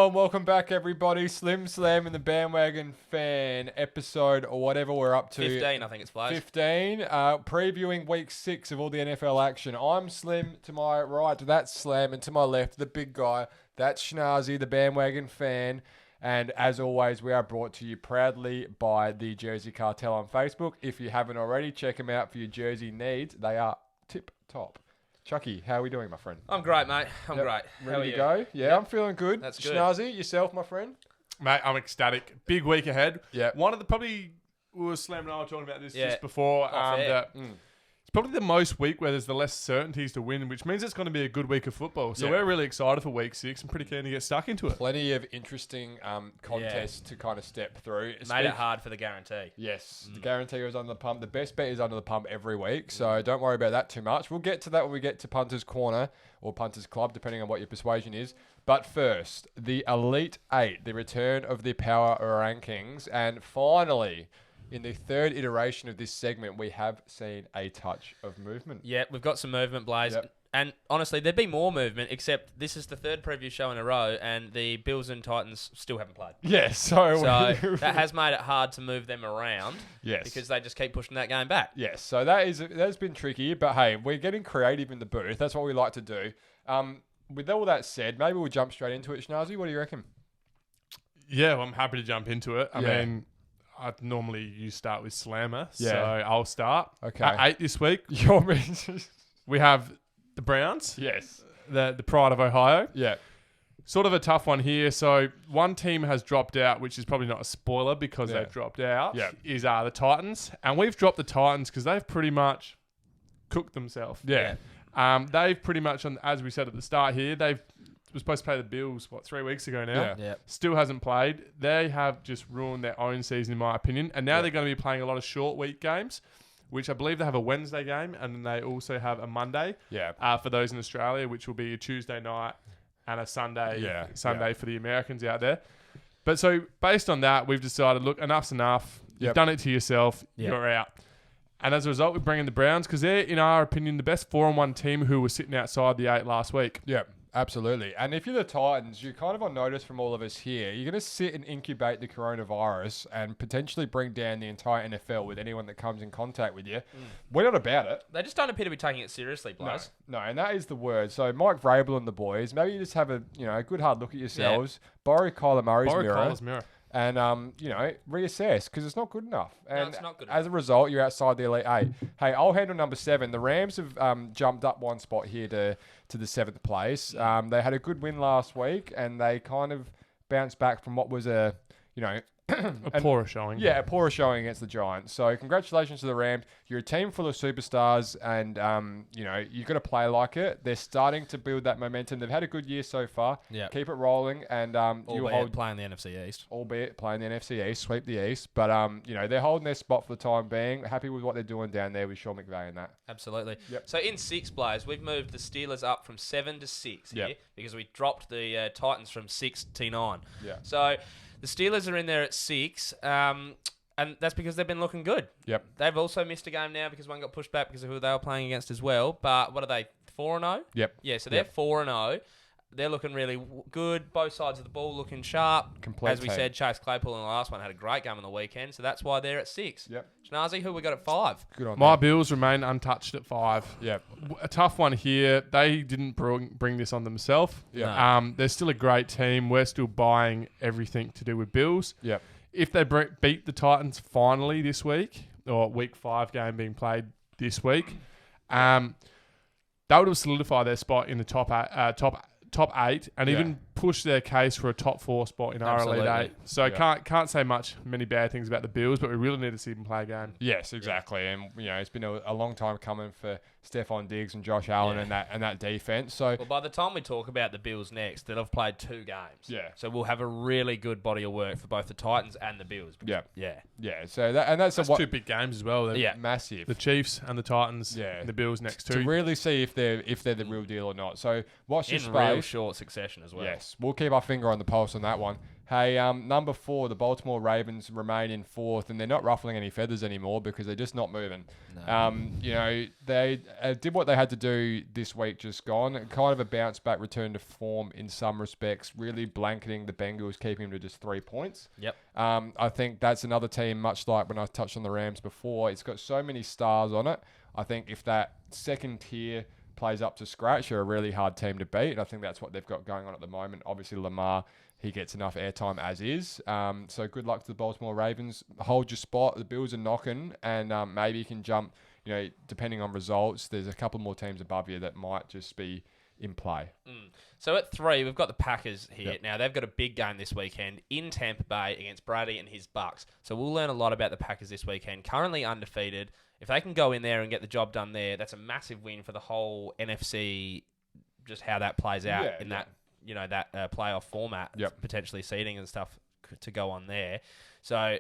and welcome back, everybody. Slim Slam and the Bandwagon Fan episode, or whatever we're up to. 15, I think it's Flash. 15, previewing week 6 of all the NFL action. I'm Slim, to my right, that's Slam, and to my left, the big guy, that's Schnazzy, the Bandwagon Fan. And as always, we are brought to you proudly by the Jersey Cartel on Facebook. If you haven't already, check them out for your jersey needs. They are tip-top. Chucky, how are we doing, my friend? I'm great, mate. I'm great. Ready to go? Yeah, I'm feeling good. That's good. Schnazzy, yourself, my friend? Mate, I'm ecstatic. Big week ahead. Yeah. One of the probably, Slam and I were talking about this just before. It's probably the most week where there's the less certainties to win, which means it's going to be a good week of football. So we're really excited for week 6 and pretty keen to get stuck into it. Plenty of interesting contests to kind of step through. Made it hard for the guarantee. Yes, the guarantee was under the pump. The best bet is under the pump every week, so don't worry about that too much. We'll get to that when we get to Punters Corner or Punters Club, depending on what your persuasion is. But first, the Elite 8, the return of the power rankings, and finally, in the third iteration of this segment, we have seen a touch of movement. Yeah, we've got some movement, Blaze. Yep. And honestly, there'd be more movement, except this is the third preview show in a row, and the Bills and Titans still haven't played. Yes, so that has made it hard to move them around. Yes, because they just keep pushing that game back. Yes, so that's been tricky, but hey, we're getting creative in the booth. That's what we like to do. With all that said, maybe we'll jump straight into it. Schnazzy, what do you reckon? Yeah, well, I'm happy to jump into it. I mean, you start with Slammer, so I'll start. Okay. At 8 this week, Your we have the Browns. Yes. The pride of Ohio. Yeah. Sort of a tough one here. So one team has dropped out, which is probably not a spoiler because they've dropped out, is the Titans. And we've dropped the Titans because they've pretty much cooked themselves. Yeah. They've pretty much, as we said at the start here, were supposed to play the Bills, 3 weeks ago now? Yeah. Still hasn't played. They have just ruined their own season, in my opinion. And now they're going to be playing a lot of short week games, which I believe they have a Wednesday game, and they also have a Monday for those in Australia, which will be a Tuesday night and a Sunday for the Americans out there. But so based on that, we've decided, look, enough's enough. You've done it to yourself. You're out. And as a result, we bring in the Browns because they're, in our opinion, the best 4-1 team who were sitting outside the 8 last week. Yeah. Absolutely. And if you're the Titans, you're kind of on notice from all of us here. You're going to sit and incubate the coronavirus and potentially bring down the entire NFL with anyone that comes in contact with you. We're not about it. They just don't appear to be taking it seriously, Blaze. No, and that is the word. So Mike Vrabel and the boys, maybe you just have a good hard look at yourselves. Borrow Kyler Murray's mirror. And, reassess because it's not good enough. And no, it's not good enough. As a result, you're outside the Elite 8. Hey, I'll handle number 7. The Rams have jumped up one spot here to the 7th place. They had a good win last week, and they kind of bounced back from what was a poorer showing. Yeah, a poorer showing against the Giants. So congratulations to the Rams. You're a team full of superstars, and you've got to play like it. They're starting to build that momentum. They've had a good year so far. Yeah, keep it rolling, and albeit playing the NFC East. Albeit playing the NFC East, sweep the East. But they're holding their spot for the time being. Happy with what they're doing down there with Sean McVay and that. Absolutely. Yep. So in 6 Blaze, we've moved the Steelers up from 7 to 6 here because we dropped the Titans from 6 to 9. Yeah. So the Steelers are in there at 6, and that's because they've been looking good. Yep. They've also missed a game now because one got pushed back because of who they were playing against as well. But what are they, 4-0? Yep. Yeah, so they're 4-0. They're looking really good. Both sides of the ball looking sharp. Complete As we said, Chase Claypool in the last one had a great game on the weekend, so that's why they're at 6. Yep. Schnazzy, who we got at 5? Good on My Bills remain untouched at 5. Yep. A tough one here. They didn't bring this on themselves. Yep. No. They're still a great team. We're still buying everything to do with Bills. Yep. If they beat the Titans finally this week, or week 5 game being played this week, that would have solidified their spot in the top 8 and even push their case for a top 4 spot in our Elite 8. So can't say many bad things about the Bills, but we really need to see them play a game. Yes, exactly. And it's been a long time coming for Stephon Diggs and Josh Allen and that defense. So by the time we talk about the Bills next, they'll have played 2 games. Yeah. So we'll have a really good body of work for both the Titans and the Bills. Yeah. So that's 2 big games as well. Yeah, massive. The Chiefs and the Titans. Yeah. The Bills next 2. To really see if they're the real deal or not. So watch this space. In real short succession as well. Yes. We'll keep our finger on the pulse on that one. Hey, number 4, the Baltimore Ravens remain in 4th, and they're not ruffling any feathers anymore because they're just not moving. No. They did what they had to do this week just gone. Kind of a bounce back return to form in some respects, really blanketing the Bengals, keeping them to just 3 points. Yep. I think that's another team, much like when I touched on the Rams before, it's got so many stars on it. I think if that second tier plays up to scratch, they're a really hard team to beat, and I think that's what they've got going on at the moment. Obviously, Lamar, he gets enough airtime as is. So good luck to the Baltimore Ravens. Hold your spot. The Bills are knocking, and maybe you can jump, depending on results. There's a couple more teams above you that might just be in play. So at 3, we've got the Packers here. Yep. Now, they've got a big game this weekend in Tampa Bay against Brady and his Bucks. So we'll learn a lot about the Packers this weekend. Currently undefeated. If they can go in there and get the job done there, that's a massive win for the whole NFC, just how that plays out that playoff format, potentially seeding and stuff to go on there. So,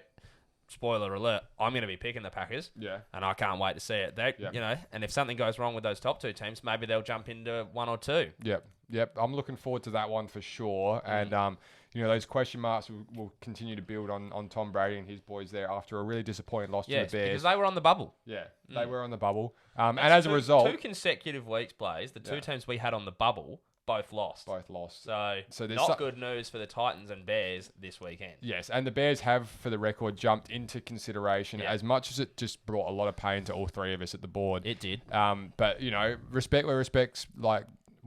spoiler alert, I'm going to be picking the Packers. Yeah. And I can't wait to see it. And if something goes wrong with those top 2 teams, maybe they'll jump into 1 or 2. Yep. I'm looking forward to that one for sure. And, those question marks will continue to build on Tom Brady and his boys there after a really disappointing loss to the Bears. Because they were on the bubble. Yeah, they were on the bubble. And as a result... 2 consecutive weeks, Blaze, the 2 teams we had on the bubble... Both lost. So not good news for the Titans and Bears this weekend. Yes, and the Bears have, for the record, jumped into consideration as much as it just brought a lot of pain to all 3 of us at the board. It did. But, respect where respect's,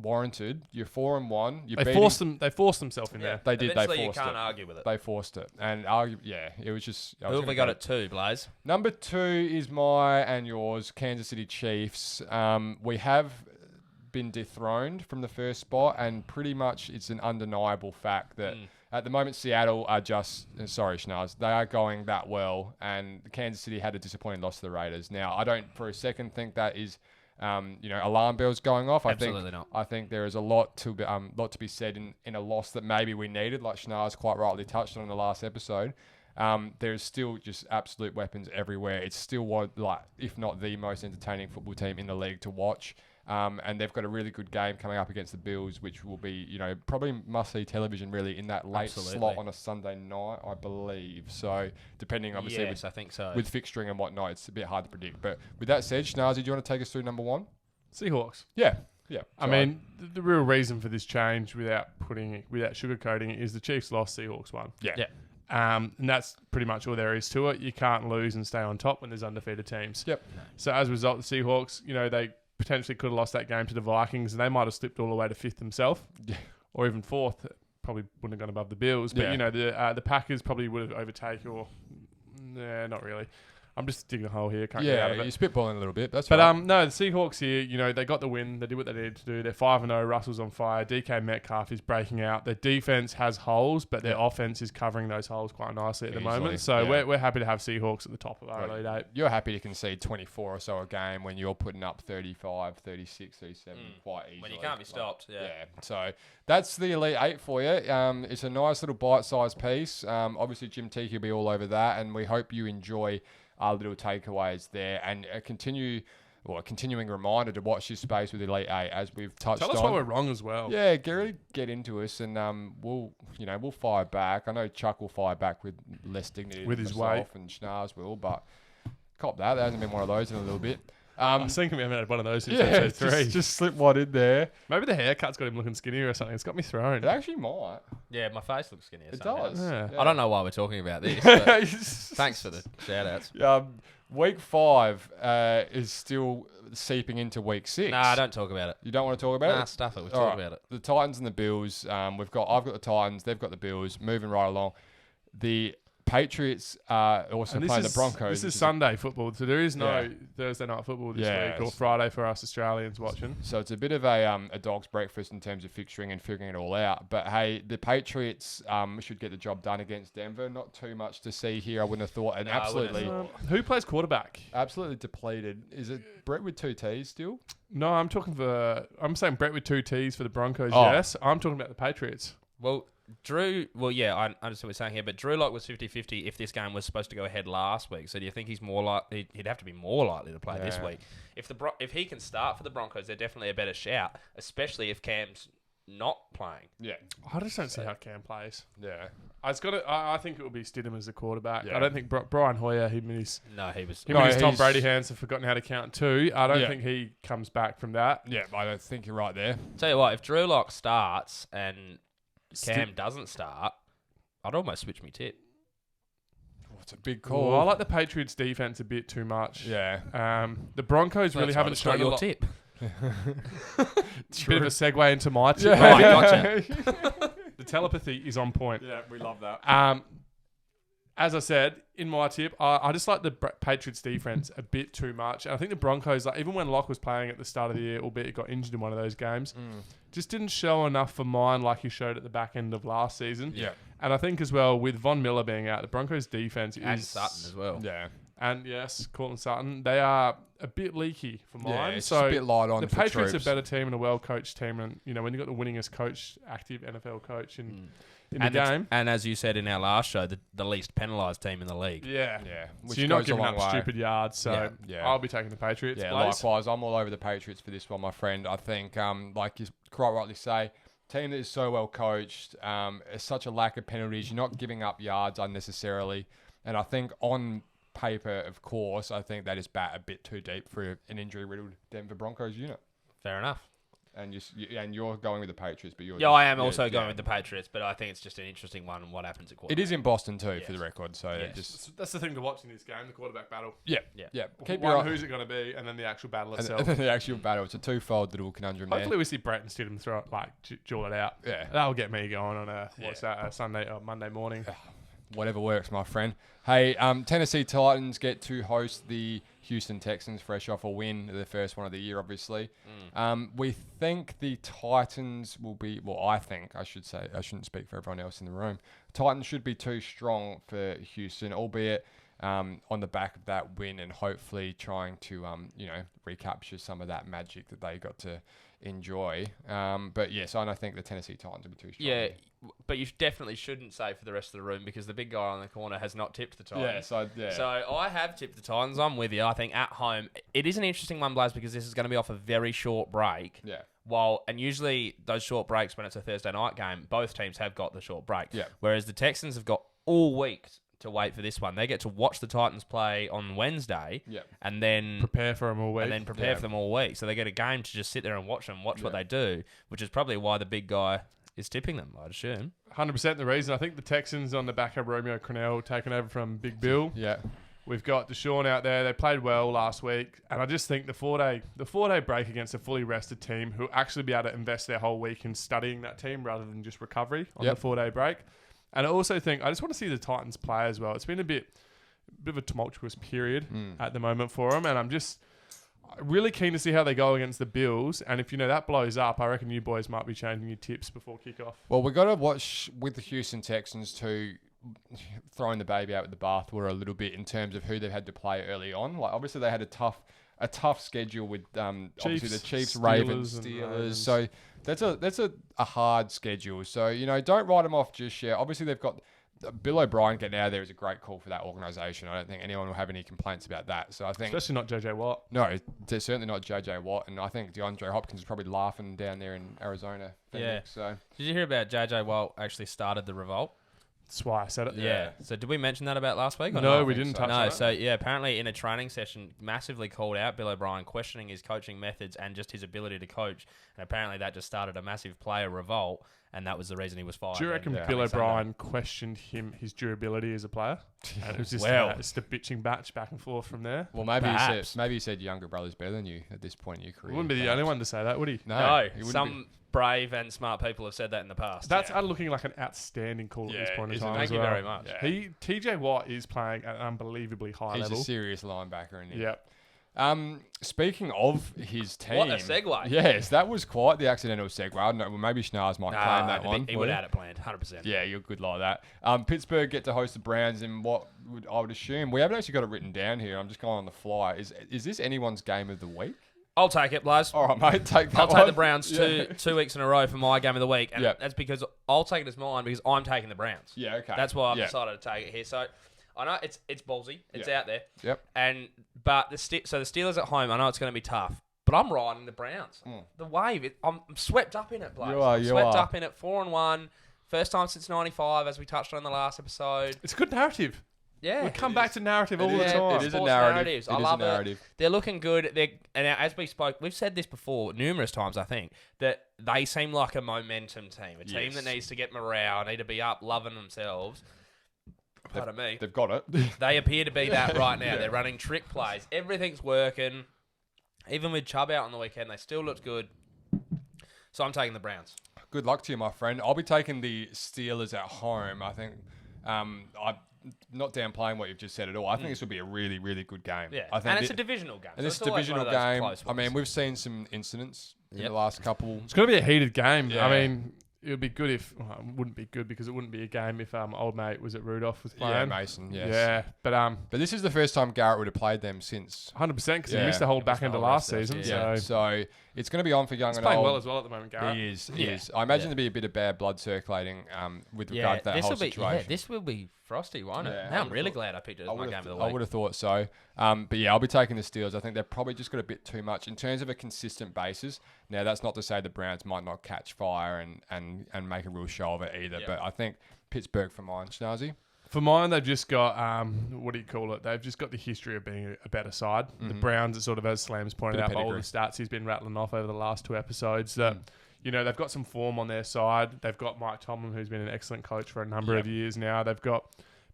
warranted. You're 4-1. They forced themselves in there. They did. Eventually they forced you can't it. Argue with it. They forced it. And, it was just... Who have we got at 2, Blaze? Number 2 is my and yours, Kansas City Chiefs. We have... been dethroned from the first spot, and pretty much it's an undeniable fact that at the moment Seattle are just Schnaz, they are going that well, and Kansas City had a disappointing loss to the Raiders. Now I don't for a second think that is alarm bells going off. Absolutely not. I think there is a lot to be said in a loss that maybe we needed, like Schnaz quite rightly touched on in the last episode. There's still just absolute weapons everywhere. It's still if not the most entertaining football team in the league to watch. And they've got a really good game coming up against the Bills, which will be, probably must-see television really in that late slot on a Sunday night, I believe. So, depending, obviously, I think so. With fixturing and whatnot, it's a bit hard to predict. But with that said, Schnazzy, do you want to take us through number 1? Seahawks. Yeah. I mean, the real reason for this change, without sugarcoating it, is the Chiefs lost, Seahawks won. Yeah. And that's pretty much all there is to it. You can't lose and stay on top when there's undefeated teams. Yep. So as a result, the Seahawks, they potentially could have lost that game to the Vikings, and they might have slipped all the way to 5th themselves, or even 4th. Probably wouldn't have gone above the Bills, but the Packers probably would have overtaken, or not really. I'm just digging a hole here. Can't get out of it. You're spitballing a little bit. That's right. But no, the Seahawks here, they got the win. They did what they needed to do. They're 5-0. Russell's on fire. DK Metcalf is breaking out. Their defense has holes, but their offense is covering those holes quite nicely at the moment. So we're happy to have Seahawks at the top of our Elite 8. You're happy to concede 24 or so a game when you're putting up 35, 36, 37 quite easily. When you can't be stopped. Yeah. So that's the Elite 8 for you. It's a nice little bite-sized piece. Obviously, Jim Teague will be all over that, and we hope you enjoy our little takeaways there, and a continuing reminder to watch this space with Elite 8 as we've touched on. Tell us why we're wrong as well. Yeah, get into us, and we'll fire back. I know Chuck will fire back with less dignity with than his myself, weight, and Schnars will, but cop that. There hasn't been one of those in a little bit. I was thinking we haven't had one of those since episode 3. Just slip one in there. Maybe the haircut's got him looking skinnier or something. It's got me thrown. It actually might. Yeah, my face looks skinnier. It does. Yeah. I don't know why we're talking about this. But thanks for the shout-outs. Week 5 is still seeping into week 6. Nah, don't talk about it. You don't want to talk about it? Nah, stuff it. We'll talk about it. The Titans and the Bills. I've got the Titans. They've got the Bills. Moving right along. The Patriots are also playing the Broncos. This is Sunday football, so there is no Thursday night football this week, or Friday for us Australians watching. So it's a bit of a dog's breakfast in terms of fixturing and figuring it all out. But hey, the Patriots should get the job done against Denver. Not too much to see here, I wouldn't have thought. And absolutely, who plays quarterback? Absolutely depleted. Is it Brett with 2 T's still? No, I'm saying Brett with 2 T's for the Broncos. Yes, I'm talking about the Patriots. Well, Drew, I understand what you're saying here, but Drew Lock was 50-50 if this game was supposed to go ahead last week. So do you think he's more likely? He'd have to be more likely to play this week. If he can start for the Broncos, they're definitely a better shout, especially if Cam's not playing. Yeah. I just don't see how Cam plays. Yeah. I think it will be Stidham as the quarterback. Yeah. I don't think Brian Hoyer, him and his Tom Brady hands have forgotten how to count too. I don't think he comes back from that. Yeah, I don't think you're right there. Tell you what, if Drew Lock starts and Cam doesn't start, I'd almost switch me tip. It's a big call. Well, I like the Patriots defense a bit too much. Yeah. The Broncos really haven't shown your a lot. tip. Bit of a segue into my tip. Yeah. Oh, gotcha. The telepathy is on point. Yeah, we love that. As I said, in my tip, I just like the Patriots defense a bit too much. And I think the Broncos, like even when Locke was playing at the start of the year, albeit he got injured in one of those games, just didn't show enough for mine like he showed at the back end of last season. Yeah. And I think as well, with Von Miller being out, the Broncos defense and Sutton as well. Yeah. And yes, Cortland Sutton, they are a bit leaky for mine. Yeah, it's a bit light on the for Patriots troops. are a better team and a well-coached team. And, you know, when you've got the winningest coach, active NFL coach in the game. And as you said in our last show, the least penalised team in the league. Yeah. Which So you're not goes a giving long up way. stupid yards. So Yeah. I'll be taking the Patriots. Yeah, Blaze. likewise. I'm all over the Patriots for this one, my friend. I think, like you quite rightly say, team that is so well coached, such a lack of penalties. You're not giving up yards unnecessarily. And I think on paper, of course, I think that is bat a bit too deep for an injury-riddled Denver Broncos unit. Fair enough. And you're going with the Patriots, but you're I am also going with the Patriots, but I think it's just an interesting one. What happens at quarterback? It is in Boston too, for the record. So that's the thing to watch in this game, the quarterback battle. Yeah. Keep your eye on who's it going to be, and then the actual battle itself. And then the actual battle. It's a twofold little conundrum there. Hopefully we see Brett and Stidham throw it, duel it out. Yeah. That'll get me going on a Sunday or Monday morning. Whatever works, my friend. Hey, Tennessee Titans get to host the Houston Texans, fresh off a win, the first one of the year, obviously. We think the Titans will be, I think, I should say, I shouldn't speak for everyone else in the room. Titans should be too strong for Houston, albeit on the back of that win and hopefully trying to, recapture some of that magic that they got to enjoy. But yes, I think the Tennessee Titans will be too strong. Yeah, but you definitely shouldn't say for the rest of the room because the big guy on the corner has not tipped the Titans. So I have tipped the Titans. I'm with you. I think at home, it is an interesting one, Blaze, because this is going to be off a very short break. Yeah. And usually those short breaks when it's a Thursday night game, both teams have got the short break. Yeah. Whereas the Texans have got all week to wait for this one. They get to watch the Titans play on Wednesday and then prepare for them all week. For them all week. So they get a game to just sit there and watch what they do, which is probably why the big guy is tipping them, I'd assume. 100% the reason. I think the Texans on the back of Romeo Crennel taking over from Big Bill. Yeah. We've got Deshaun out there. They played well last week. And I just think the four-day break against a fully rested team who actually be able to invest their whole week in studying that team rather than just recovery on the 4-day break. And I also think I just want to see the Titans play as well. It's been a bit of a tumultuous period at the moment for them. And I'm just really keen to see how they go against the Bills. And if, that blows up, I reckon you boys might be changing your tips before kickoff. Well, we've got to watch with the Houston Texans too, throwing the baby out with the bathwater a little bit in terms of who they've had to play early on. Like, obviously, they had a tough schedule with obviously the Chiefs, Ravens, Steelers. So that's a hard schedule. So, don't write them off just yet. Obviously, they've got Bill O'Brien getting out of there is a great call for that organisation. I don't think anyone will have any complaints about that. So I think, especially not JJ Watt. No, there's certainly not JJ Watt, and I think DeAndre Hopkins is probably laughing down there in Arizona. Phoenix, yeah. So did you hear about JJ Watt actually started the revolt? That's why I said it. Yeah. So did we mention that about last week? Or no, not? we didn't touch on it. No, so apparently in a training session, massively called out Bill O'Brien, questioning his coaching methods and just his ability to coach. And apparently that just started a massive player revolt, and that was the reason he was fired. Do you reckon Bill O'Brien questioned his durability as a player? And it was just just a bitching batch back and forth from there. Well, maybe he said younger brother's better than you at this point in your career. He wouldn't be the only one to say that, would he? No, some brave and smart people have said that in the past. That's looking like an outstanding call at this point in time. Thank you very much. Yeah. TJ Watt is playing at an unbelievably high level. He's a serious linebacker, isn't he? Yep. Speaking of his team, what a segue! Yes, that was quite the accidental segue. I don't know. Well, maybe Schnars might claim that one. He would have had it planned, 100%. Yeah, you're good like that. Pittsburgh get to host the Browns in what I would assume we haven't actually got it written down here. I'm just going on the fly. Is this anyone's game of the week? I'll take it, Blaze. All right, mate. Take that. I'll take the Browns 2 weeks in a row for my game of the week, and Yep. That's because I'll take it as mine because I'm taking the Browns. Yeah, okay. That's why I've decided to take it here. So I know it's ballsy. It's out there. Yep. But the Steelers at home, I know it's going to be tough. But I'm riding the Browns. The wave, I'm swept up in it, Blake. You swept are. up in it, 4-1. First time since 95, as we touched on in the last episode. It's a good narrative. Yeah. We come back to narrative all the is. time. It is a Sports narrative. narratives. I love it. They're looking good. And as we spoke, we've said this before numerous times, I think, that they seem like a momentum team. A team that needs to get morale, need to be up, loving themselves. Pardon me. They've got it. They appear to be that right now. They're running trick plays. Everything's working. Even with Chubb out on the weekend, they still looked good. So I'm taking the Browns. Good luck to you, my friend. I'll be taking the Steelers at home. I think I'm not downplaying what you've just said at all. I think this will be a really, really good game. Yeah, I think and it's a divisional game. And this is a divisional game. I mean, we've seen some incidents in the last couple. It's going to be a heated game. Yeah. I mean, it would be good if... Well, it wouldn't be good because it wouldn't be a game if old mate was at Rudolph was playing. Yeah, Mason, yes. Yeah, but this is the first time Garrett would have played them since... 100% because he missed the whole back end of last season. Yeah, so it's going to be on for young he's and playing old. well as well at the moment, Garrett. He is. I imagine there'll be a bit of bad blood circulating with regard to that whole situation. Yeah, this will be frosty, won't it? Now I'm really glad I picked it as my game of the week. I would have thought so. But yeah, I'll be taking the Steelers. I think they've probably just got a bit too much in terms of a consistent basis. Now, that's not to say the Browns might not catch fire and make a real show of it either. But I think Pittsburgh for mine, Schnazzy. For mine, they've just got, what do you call it? They've just got the history of being a better side. The Browns, are sort of, as Slam's pointed out, by all the stats he's been rattling off over the last 2 episodes, that, they've got some form on their side. They've got Mike Tomlin, who's been an excellent coach for a number of years now. They've got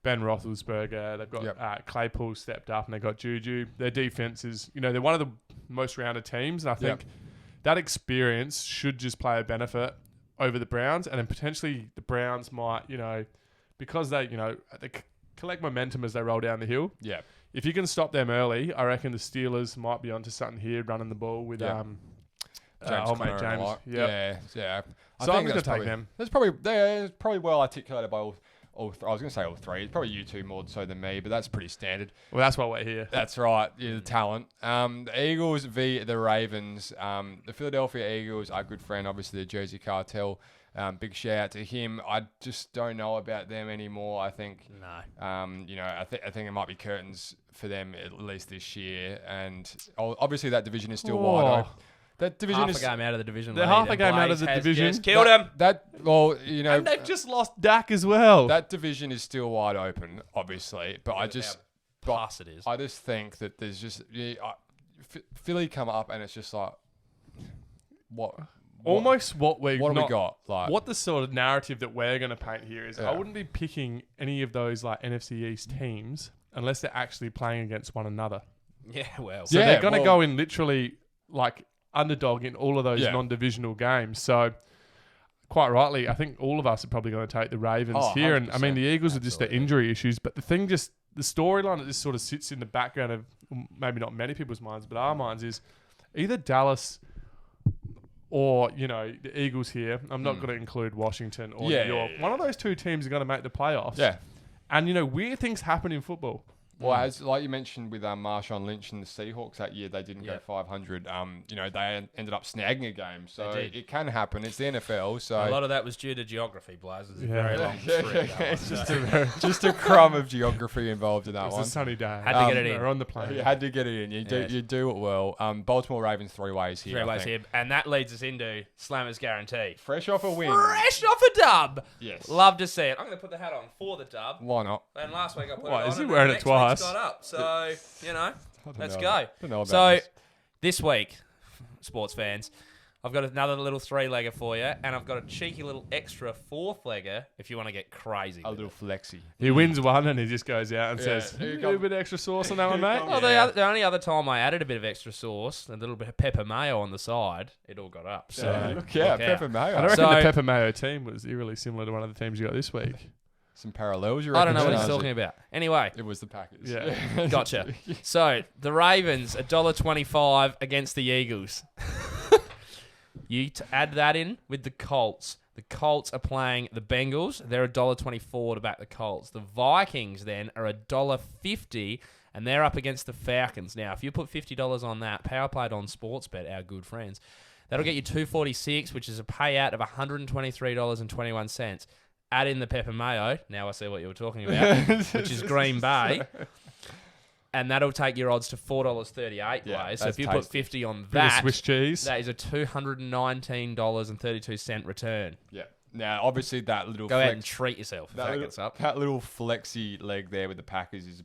Ben Roethlisberger. They've got Claypool stepped up, and they've got Juju. Their defense is, they're one of the most rounded teams, and I think that experience should just play a benefit over the Browns, and then potentially the Browns might, because they collect momentum as they roll down the hill. Yeah. If you can stop them early, I reckon the Steelers might be onto something here, running the ball with James. Yeah. So I'm going to take them. They're probably well articulated by all I was going to say all three. It's probably you two more so than me, but that's pretty standard. Well, that's why we're here. That's right. You're the talent. The Eagles v. the Ravens. The Philadelphia Eagles, our good friend, obviously the Jersey Cartel. Big shout out to him. I just don't know about them anymore. I think I think it might be curtains for them at least this year. And obviously that division is still wide open. That division half a game out of the division. They're half a game out of the division. Just killed him. And they've just lost Dak as well. That division is still wide open, obviously. But it is. I just think that there's just Philly come up and it's just like what have we got? Like what the sort of narrative that we're going to paint here is. I wouldn't be picking any of those like NFC East teams unless they're actually playing against one another. Yeah, well, so they're going to go in literally like underdog in all of those non-divisional games. So quite rightly, I think all of us are probably going to take the Ravens here. And I mean, the Eagles are just the injury issues, but the storyline that just sort of sits in the background of maybe not many people's minds, but our minds is either Dallas or, the Eagles here. I'm not going to include Washington or New York. One of those two teams are going to make the playoffs. Yeah. And, weird things happen in football. Well, as like you mentioned with Marshawn Lynch and the Seahawks that year, they didn't go 500. They ended up snagging a game, so it can happen. It's the NFL, so a lot of that was due to geography, Blaze. It's a very long streak. It's just a crumb of geography involved in that one. It's a sunny day. Had to get it in. We're on the plane. You had to get it in. You do it well. Baltimore Ravens 3 ways here. 3 ways here, and that leads us into Slammer's guarantee. Fresh off a win. Fresh off a dub. Yes. Love to see it. I'm going to put the hat on for the dub. Why not? And last week I put it on. Is he wearing it twice? Got up, so let's go. I don't know about so this week, sports fans, I've got another little 3-legger for you, and I've got a cheeky little extra 4th-legger if you want to get crazy. A little flexi. He wins one and he just goes out and says, a little bit of extra sauce on that one, mate. Well, the only other time I added a bit of extra sauce, a little bit of pepper mayo on the side, it all got up. So look out, pepper mayo. I reckon the pepper mayo team was eerily similar to one of the teams you got this week. Some parallels, you I reckon? don't know what he's talking about. Anyway. It was the Packers. Yeah. Gotcha. So, the Ravens, $1.25 against the Eagles. You add that in with the Colts. The Colts are playing the Bengals. They're $1.24 to back the Colts. The Vikings, then, are $1.50, and they're up against the Falcons. Now, if you put $50 on that, power played on Sportsbet, our good friends, that'll get you $2.46, which is a payout of $123.21. Add in the pepper mayo. Now I see what you were talking about, which is Green Bay. And that'll take your odds to $4.38. Yeah, So if you tasty. put 50 on Bit of that, Swiss cheese. that is a $219.32 return. Yeah. Now, obviously, that little Go out and treat yourself if that that little, gets up. that little flexi leg there with the Packers is a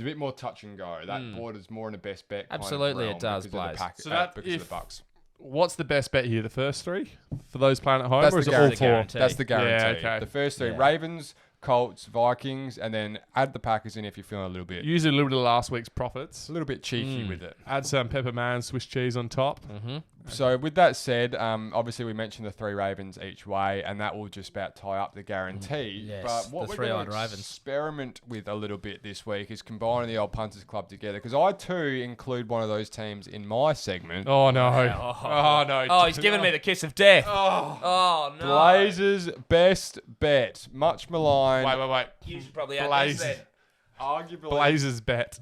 bit more touch and go. That borders more in a best bet. Absolutely, kind of it does, because of Blaze. the Packers, So that because of the Bucks. What's the best bet here? The first three for those playing at home, That's or is the it all guarantee. four? Guarantee. That's the guarantee. Yeah, okay. The first three: Yeah. Ravens, Colts, Vikings, and then add the Packers in if you're feeling a little bit Use a little bit of last week's profits. cheeky with it. Add some pepper man, Swiss cheese on top. Mm-hmm. So with that said, obviously we mentioned the 3 Ravens each way, and that will just about tie up the guarantee. Yes, but what the we're going three-eyed to Ravens. experiment with a little bit this week is combining the old punters club together, because I too include one of those teams in my segment. Oh no! Oh. Oh no! Oh, he's giving me the kiss of death. Oh. Oh, no. Blazers' best bet, much maligned. Wait! You should probably add Blaze. this then. Arguably, Blazers bet.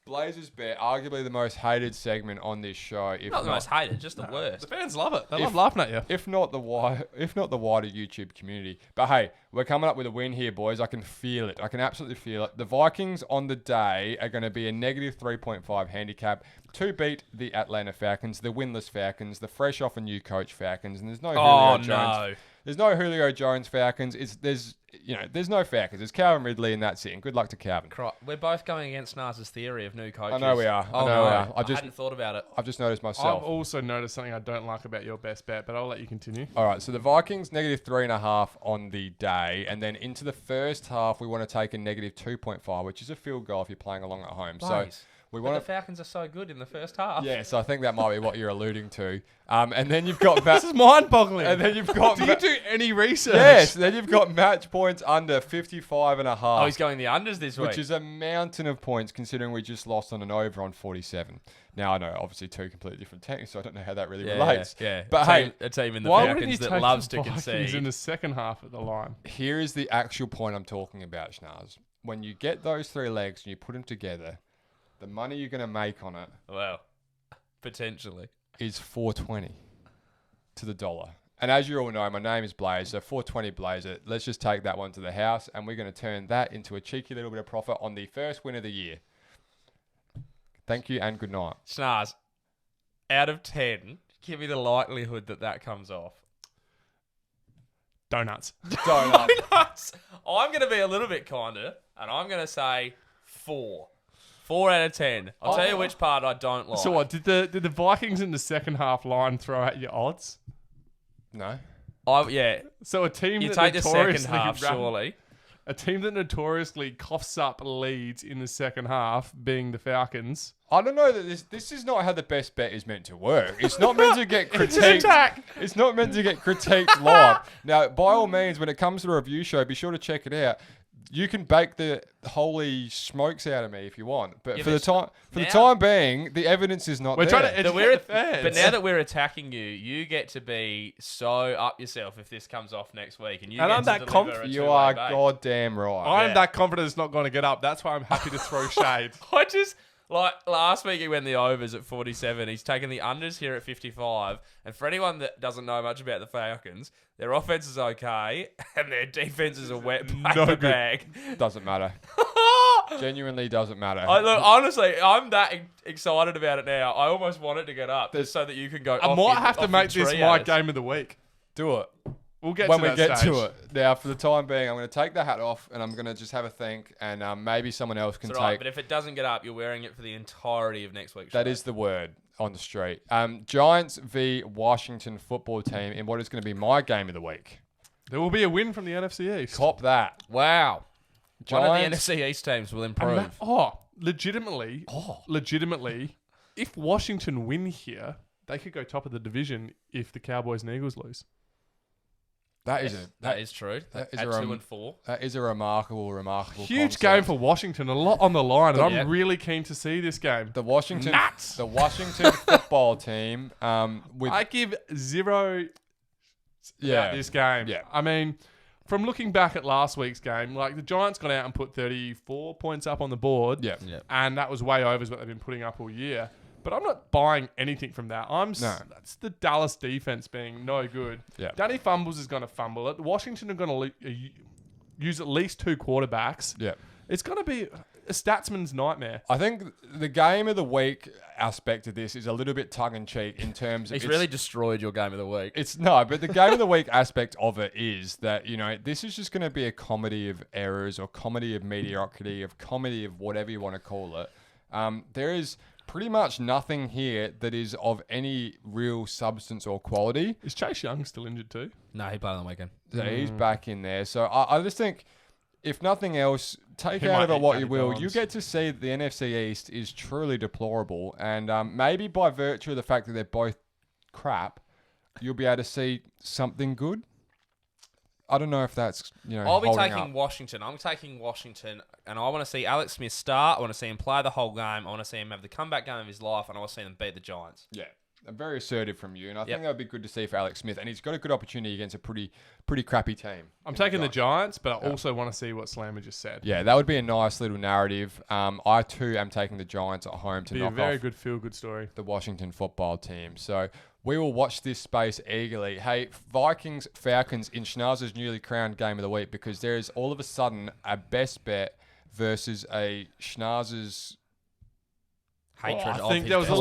Blazers bet, arguably the most hated segment on this show. If Not the most hated, just the The worst. fans love it. They love laughing at you. If not the wider YouTube community. But hey, we're coming up with a win here, boys. I can feel it. I can absolutely feel it. The Vikings on the day are going to be a negative 3.5 handicap to beat the Atlanta Falcons, the winless Falcons, the fresh off a new coach Falcons, and there's no Julio Jones. No. There's no Julio Jones Falcons. There's no Falcons. There's Calvin Ridley, and that's it. And good luck to Calvin. We're both going against Nars's theory of new coaches. I know we are. Oh, I know we no. are. I hadn't thought about it. I've just noticed I've myself. also noticed something I don't like about your best bet, but I'll let you continue. All right, so the Vikings negative 3.5 on the day, and then into the first half we want to take a negative 2.5, which is a field goal if you're playing along at home. Blaze. So we But want the Falcons are so good in the first half. yeah, so I think that might be what you're alluding to. And then you've got This is mind-boggling. and then you've got do you do any research? yes, then you've got match points under 55.5. Oh, he's going the unders this week. which is a mountain of points considering we just lost on an over on 47. Now I know obviously 2 completely different teams, so I don't know how that really relates. Yeah. But a team in the Why wouldn't you Falcons take that loves the to Vikings concede. in the second half at the line? Here is the actual point I'm talking about, Schnars. When you get those 3 legs and you put them together, the money you're going to make on it Well, potentially. is 420 to the dollar. And as you all know, my name is Blaze, so 420 Blaze it. Let's just take that one to the house, and we're going to turn that into a cheeky little bit of profit on the first win of the year. Thank you and good night. Snars, out of 10, give me the likelihood that comes off. Donuts. Donuts. I'm going to be a little bit kinder, and I'm going to say 4. 4 out of 10. I'll tell you which part I don't like. So what? Did the Vikings in the second half line throw out your odds? No? Yeah. So a team You that take the second notoriously half, surely. A team that notoriously coughs up leads in the second half, being the Falcons. I don't know that this is not how the best bet is meant to work. It's not meant to get It's an critiqued. attack. It's not meant to get critiqued live. Now, by all means, when it comes to a review show, be sure to check it out. You can bake the holy smokes out of me if you want, but Yeah, for the but time being, the evidence is not We're there. trying to educate the fans. But now that we're attacking you, you get to be so up yourself if this comes off next week. And I'm get that to deliver confident. a You two-way are bait. goddamn right. I'm Yeah. that confident it's not going to get up. That's why I'm happy to throw shade. I just, like, last week he went the overs at 47. He's taken the unders here at 55. And for anyone that doesn't know much about the Falcons, their offense is okay, and their defense is a wet paper good. bag. Doesn't matter. Genuinely doesn't matter. Look, honestly, I'm that excited about it now. I almost want it to get up just so that you can go. I might have to make this my game of the week. Do it. We'll get when to we that get stage. to it. Now, for the time being, I'm going to take the hat off and I'm going to just have a think, and maybe someone else can It's all right, take. but if it doesn't get up, you're wearing it for the entirety of next week's That show. is the word on the street. Giants v Washington football team in what is going to be my game of the week. There will be a win from the NFC East. Cop that. Wow. One of Giants. the NFC East teams will And improve. legitimately, if Washington win here, they could go top of the division if the Cowboys and Eagles lose. That is true. that is At a 2 and 4. That is a remarkable Huge concept. game for Washington, a lot on the line, and Yeah. I'm really keen to see this game. the Washington Nuts. the Washington football team with I give 0 yeah about this game. Yeah. I mean, from looking back at last week's game, like the Giants got out and put 34 points up on the board. yeah. And that was way over what they've been putting up all year. But I'm not buying anything from that. No. That's the Dallas defense being no good. Yeah. Danny Fumbles is going to fumble it. Washington are going to use at least 2 quarterbacks. Yeah. It's going to be a statsman's nightmare. I think the game of the week aspect of this is a little bit tongue-in-cheek in terms of... He's really destroyed your game of the week. But the game of the week aspect of it is that, this is just going to be a comedy of errors or comedy of mediocrity, of comedy of whatever you want to call it. There is pretty much nothing here that is of any real substance or quality. Is Chase Young still injured too? No, he played on the weekend. So he's back in there. So I just think, if nothing else, take out of it what you will. You get to see that the NFC East is truly deplorable. And maybe by virtue of the fact that they're both crap, you'll be able to see something good. I don't know if that's, I'll be taking up. Washington. I'm taking Washington, and I want to see Alex Smith start. I want to see him play the whole game. I want to see him have the comeback game of his life, and I want to see them beat the Giants. Yeah. Very assertive from you, and I think that would be good to see for Alex Smith. And he's got a good opportunity against a pretty crappy team. I'm taking the Giants, but I also want to see what Slimma just said. Yeah, that would be a nice little narrative. I too am taking the Giants at home to knock off a very good feel-good story. The Washington football team. So we will watch this space eagerly. Hey, Vikings, Falcons in Schnaz's newly crowned game of the week, because there is all of a sudden a best bet versus a Schnaz's... hatred I think of there was his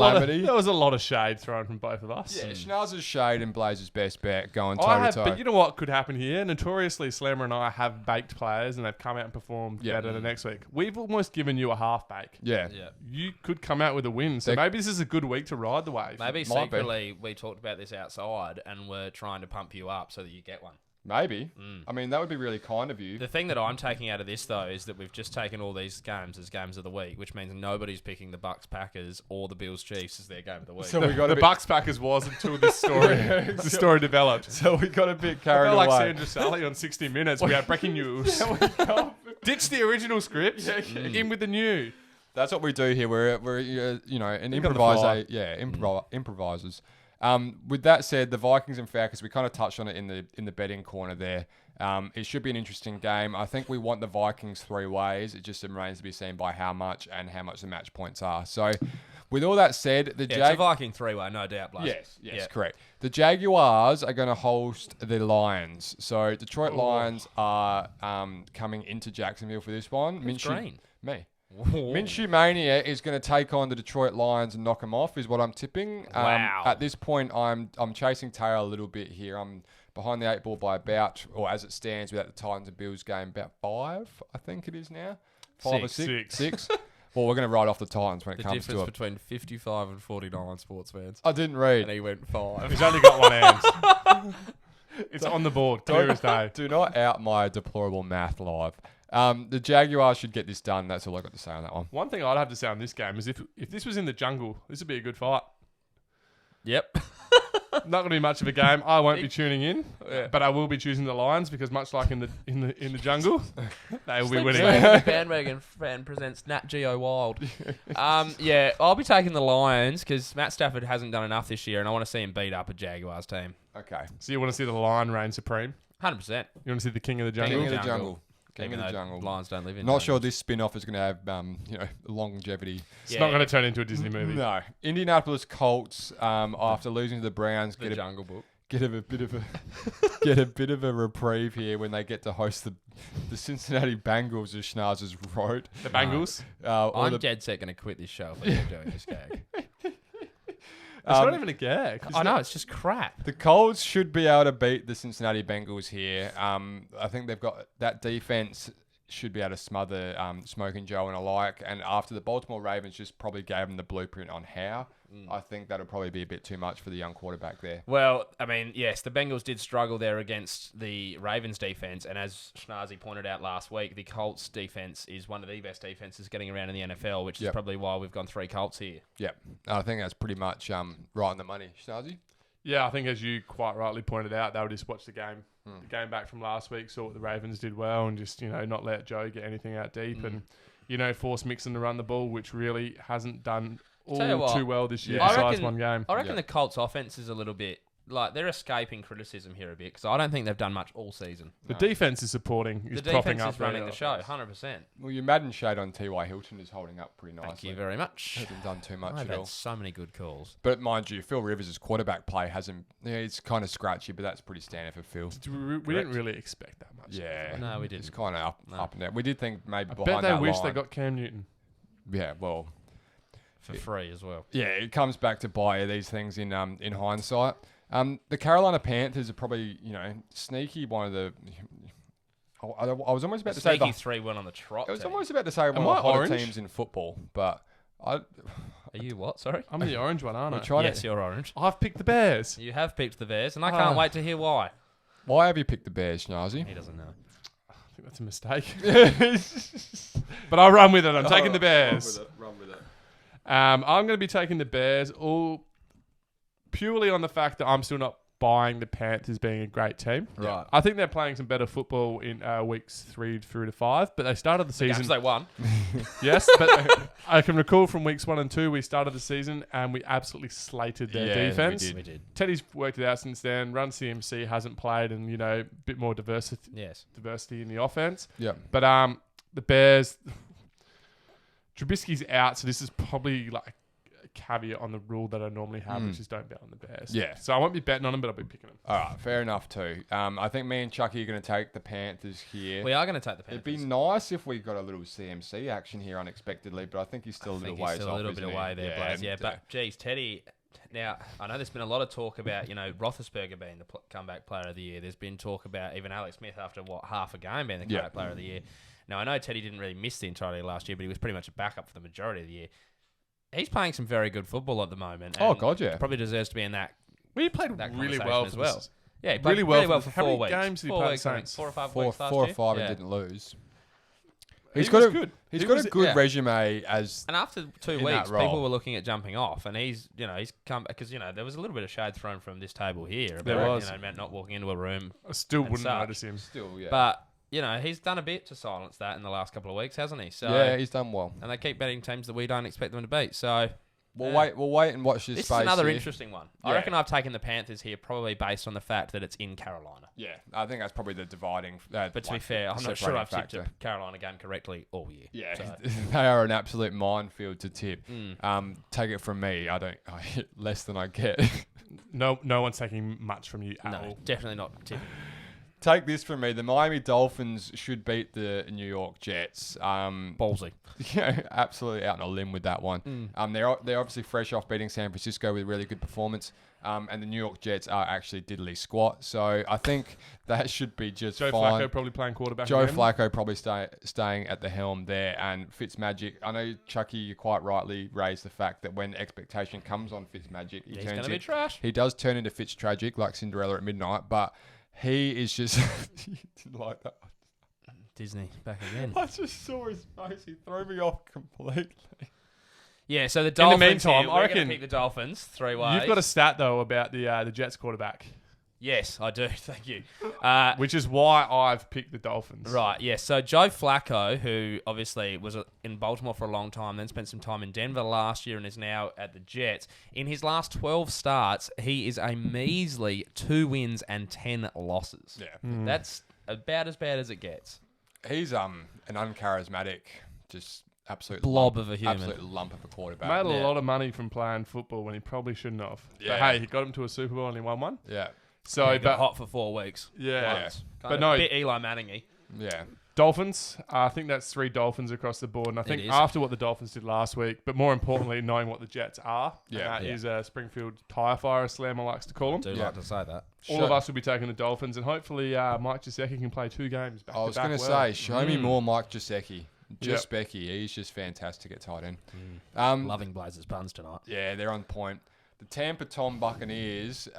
a lot of shade thrown from both of us. Yeah, Schnaz's shade and Blazer's best bet going toe-to-toe. But you know what could happen here? Notoriously, Slimma and I have baked players, and they've come out and performed better the next week. We've almost given you a half bake. Yeah. You could come out with a win. So maybe this is a good week to ride the wave. Maybe secretly we talked about this outside, and we're trying to pump you up so that you get one. Maybe. I mean, that would be really kind of you. The thing that I'm taking out of this, though, is that we've just taken all these games as games of the week, which means nobody's picking the Bucks Packers or the Bills Chiefs as their game of the week. So we got the Bucks Packers was until this story the story developed. So we got a bit carried away. Like Sandra Sally on 60 Minutes. We had breaking news. Ditch the original script. In with the new. That's what we do here. We're an improvisers. With that said, the Vikings and Falcons, we kind of touched on it in the betting corner there. It should be an interesting game. I think we want the Vikings 3 ways. It just remains to be seen by how much and how much the match points are. So, with all that said, it's a Viking 3-way, no doubt, Blaz. Yes, correct. The Jaguars are going to host the Lions. So, Detroit Lions are coming into Jacksonville for this one. Green? Me. Minshew Mania is going to take on the Detroit Lions and knock them off, is what I'm tipping. Wow. At this point, I'm chasing tail a little bit here. I'm behind the 8 ball by about, or as it stands without the Titans and Bills game, about 5, I think it is now. 5 or 6. 6. Well, we're going to write off the Titans when it comes to it. The difference between 55 and 49 sports fans. I didn't read. And he went 5. He's only got one hand. It's on the board, clear as day. Do not out my deplorable math live. The Jaguars should get this done. That's all I got to say on that one. One thing I'd have to say on this game is if this was in the jungle, this would be a good fight. Yep. Not going to be much of a game. I won't be tuning in, but I will be choosing the Lions because much like in the jungle, they will be winning. Bandwagon fan presents Nat Geo Wild. I'll be taking the Lions because Matt Stafford hasn't done enough this year, and I want to see him beat up a Jaguars team. Okay. So you want to see the Lion reign supreme? 100%. You want to see the king of the jungle? King of the jungle. Even though Lions don't live in. Not sure this spin-off is going to have, longevity. It's not going to turn into a Disney movie. No. Indianapolis Colts, after losing to the Browns, the Jungle Book. Get a bit of a reprieve here when they get to host the Cincinnati Bengals, as Schnaz's wrote. The Bengals. I'm dead set going to quit this show if I keep doing this gag. It's not even a gag. I know, it's just crap. The Colts should be able to beat the Cincinnati Bengals here. I think they've got that defense should be able to smother Smoking Joe and alike. And after the Baltimore Ravens just probably gave them the blueprint on how, I think that'll probably be a bit too much for the young quarterback there. Well, I mean, yes, the Bengals did struggle there against the Ravens defense. And as Schnazi pointed out last week, the Colts defense is one of the best defenses getting around in the NFL, which is probably why we've gone 3 Colts here. Yep. I think that's pretty much right on the money. Schnazi? Yeah, I think as you quite rightly pointed out, they'll just watch the game. The game back from last week, saw what the Ravens did well and just, not let Joe get anything out deep and, force Mixon to run the ball, which really hasn't done too well this year besides one game. I reckon the Colts offense is a little bit like they're escaping criticism here a bit because I don't think they've done much all season. The defense is supporting. The propping defense up is running the show, 100%. Well, your Madden shade on T.Y. Hilton is holding up pretty nicely. Thank you very much. Hasn't done too much I've at had all. so many good calls. But mind you, Phil Rivers' quarterback play hasn't. Yeah, it's kind of scratchy, but that's pretty standard for Phil. We didn't really expect that much. Yeah, No, we didn't. It's kind of up and down. We did think maybe I behind bet they that wish line. they got Cam Newton. Yeah, well, For free as well. yeah, it comes back to buy these things in hindsight. The Carolina Panthers are probably sneaky. One of the. I was almost about to say Sneaky 3-1 on the trot. I was team. almost about to say one Am of the I hotter orange? teams in football, but I. Are you what? Sorry. I'm the orange one, aren't I? Trying Yes, to, you're orange. I've picked the Bears. You have picked the Bears, and I can't wait to hear why. why have you picked the Bears, Schnazi? He doesn't know. I think that's a mistake. But I'll run with it. I'm taking the Bears. Run with it. I'm going to be taking the Bears all purely on the fact that I'm still not buying the Panthers being a great team. Right. I think they're playing some better football in weeks 3 through to 5, but they started the season. Games they won. Yes, but I can recall from weeks 1 and 2, we started the season and we absolutely slated their Yeah, we defense. did. We did. Teddy's worked it out since then. Run CMC hasn't played, and a bit more diversity in the offense. Yeah. But the Bears, Trubisky's out, so this is probably like a caveat on the rule that I normally have, which is don't bet on the Bears. Yeah. So I won't be betting on them, but I'll be picking them. All right, fair enough too. I think me and Chucky are going to take the Panthers here. We are going to take the It'd Panthers. be nice if we got a little CMC action here unexpectedly, but I think he's still a little ways off. a little bit away there, Blaze. Yeah, but geez, Teddy. Now I know there's been a lot of talk about Roethlisberger being the comeback player of the year. There's been talk about even Alex Smith after half a game being the comeback player of the year. Now I know Teddy didn't really miss the entirety of last year, but he was pretty much a backup for the majority of the year. He's playing some very good football at the moment. Oh and God, yeah. probably deserves to be in that. Well, he played That really conversation well as for well. this. Yeah, he played Really well for how 4 many weeks. games did he 4 play weeks, the I think. Saints? 4 or 5 Four weeks last or year. five Yeah. and didn't lose. He He's got was a good. He's He got was- a good yeah. resume as And after 2 in weeks, that role. people were looking at jumping off, and he's come because there was a little bit of shade thrown from this table here about There was. Matt not walking into a room, I still and wouldn't such. notice him. still, yeah. but he's done a bit to silence that in the last couple of weeks, hasn't he? So yeah, he's done well. and they keep betting teams that we don't expect them to beat. So We'll wait and watch this this space is another here. interesting one. Yeah. I reckon I've taken the Panthers here probably based on the fact that it's in Carolina. Yeah, I think that's probably the dividing. But to be fair, I'm not sure I've tipped a Carolina game correctly all year. Yeah, So, they are an absolute minefield to tip. Mm. Take it from me, I hit less than I get. No one's taking much from you at no, all. definitely not tipping. Take this from me: the Miami Dolphins should beat the New York Jets. Ballsy. Absolutely out on a limb with that one. They're obviously fresh off beating San Francisco with a really good performance. And the New York Jets are actually diddly squat. So I think that should be just Joe fine. Flacco probably playing quarterback Joe again. Flacco probably staying at the helm there, and Fitzmagic. I know Chucky, you quite rightly raised the fact that when expectation comes on Fitzmagic, He's going to be trash. He does turn into Fitztragic like Cinderella at midnight, but he is just you didn't like that. Disney back again. I just saw his face. He threw me off completely. Yeah, so the Dolphins. meantime, here, I we're reckon going to pick the Dolphins 3 ways. You've got a stat though about the Jets quarterback, Yes, I do. Thank you. which is why I've picked the Dolphins. Right, yes. So Joe Flacco, who obviously was in Baltimore for a long time, then spent some time in Denver last year and is now at the Jets. In his last 12 starts, he is a measly 2 wins and 10 losses. Yeah, That's about as bad as it gets. he's an uncharismatic, just absolute Blob lump, of a human. absolute lump of a quarterback. Made a Yeah. lot of money from playing football when he probably shouldn't have. Yeah. But hey, he got him to a Super Bowl and he won one. Yeah, So, He got but hot for 4 weeks. yeah, Once. But Kind of no- a bit Eli Manning-y. yeah. Dolphins. I think that's 3 Dolphins across the board, and I think is. after what the Dolphins did last week, but more importantly, knowing what the Jets are, Yeah. and that is a Springfield tire fire, as Slimma likes to call them. Do Yeah. like to say that. All of us will be taking the Dolphins, and hopefully Mike Gesicki can play 2 games back I to was back. going to well. say, show me more Mike Gesicki. Just Becky, he's just fantastic at tight end. Loving Blazers puns tonight. Yeah, they're on point. The Tampa Tom Buccaneers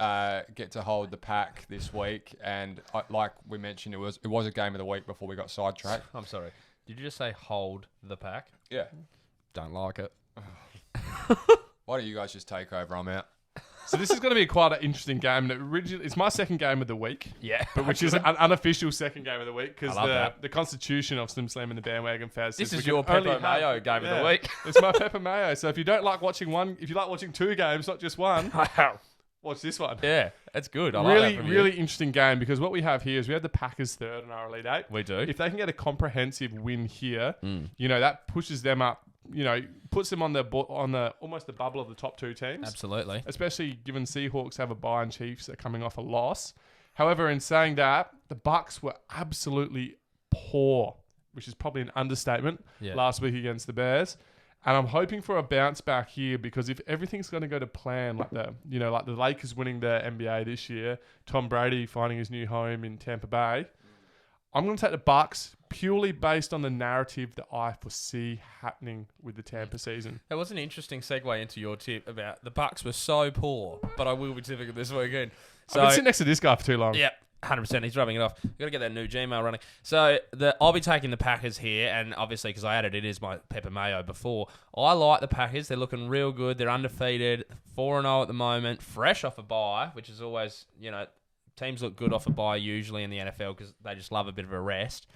get to hold the pack this week, and like we mentioned, it was a game of the week before we got sidetracked. I'm sorry. Did you just say hold the pack? Yeah. Don't like it. Why don't you guys just take over? I'm out. So this is going to be quite an interesting game. And it's my second game of the week, Yeah. but which is an unofficial second game of the week because I love that. the constitution of Slim Slam and the Bandwagon Faz. This says is we your can only Peppo Mayo game of the week. It's my Pepper Mayo. So if you don't like watching if you like watching 2 games, not just one, Watch this one. Yeah, that's good. I like that from you. Really interesting game because what we have here is we have the Packers third in our Elite Eight. We do. If they can get a comprehensive win here, that pushes them up. Puts them on the almost the bubble of the top two teams. Absolutely. Especially given Seahawks have a bye and Chiefs are coming off a loss. However, in saying that, the Bucks were absolutely poor, which is probably an understatement. Last week against the Bears. And I'm hoping for a bounce back here because if everything's going to go to plan, like the Lakers winning the NBA this year, Tom Brady finding his new home in Tampa Bay, I'm going to take the Bucks purely based on the narrative that I foresee happening with the Tampa season. That was an interesting segue into your tip about the Bucks were so poor, but I will be tipping it this weekend. So, I've been sitting next to this guy for too long. Yeah. 100%. He's rubbing it off. Got to get that new Gmail running. So I'll be taking the Packers here, and obviously because I added it is my pepper mayo before. I like the Packers. They're looking real good. They're undefeated, 4-0 at the moment, fresh off a bye, which is always, teams look good off a bye usually in the NFL because they just love a bit of a rest.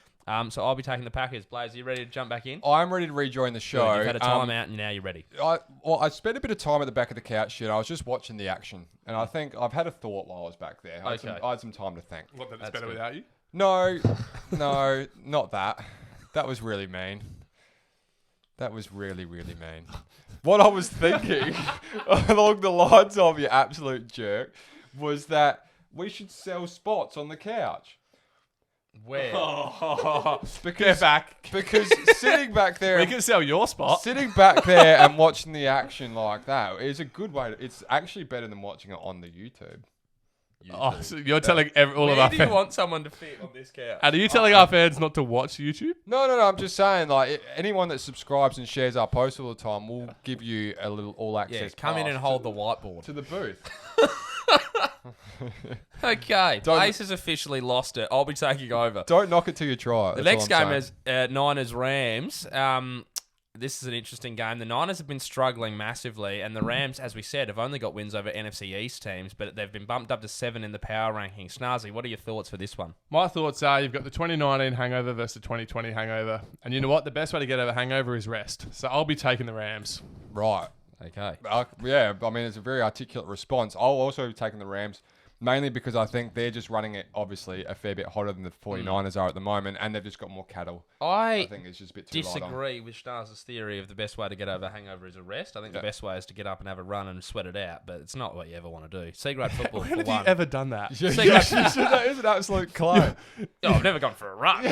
So I'll be taking the Packers. Blaze, are you ready to jump back in? I'm ready to rejoin the show. Good. You've had a timeout and now you're ready. I spent a bit of time at the back of the couch shit. I was just watching the action, and I think I've had a thought while I was back there. I had some time to think. What, that it's better without you? No, not that. That was really mean. That was really, really mean. What I was thinking, along the lines of you absolute jerk, was that we should sell spots on the couch. Where? Get back. Because sitting back there... We can sell your spot. Sitting back there and watching the action like that is a good way. It's actually better than watching it on the YouTube. Oh, so you're telling all of our fans... Where do you want someone to fit on this couch? And are you telling our fans not to watch YouTube? No. I'm just saying, anyone that subscribes and shares our posts all the time, we'll give you a little all-access come in and hold the whiteboard. to the booth. Okay, Blaze has officially lost it. I'll be taking over. Don't knock it till you try it. The next game is Niners-Rams. This is an interesting game. The Niners have been struggling massively, and the Rams, as we said, have only got wins over NFC East teams, but they've been bumped up to 7 in the power rankings. Snazzy, what are your thoughts for this one? My thoughts are you've got the 2019 hangover versus the 2020 hangover. And you know what? The best way to get over hangover is rest. So I'll be taking the Rams. Right. Okay. Yeah, I mean, it's a very articulate response. I'll also be taking the Rams, mainly because I think they're just running it, obviously, a fair bit hotter than the 49ers are at the moment, and they've just got more cattle. I think it's just a bit too disagree with Stars' theory of the best way to get over hangover is a rest. I think the best way is to get up and have a run and sweat it out, but it's not what you ever want to do. C-grade football for one. When have you ever done that? That is an absolute claim. I've never gone for a run.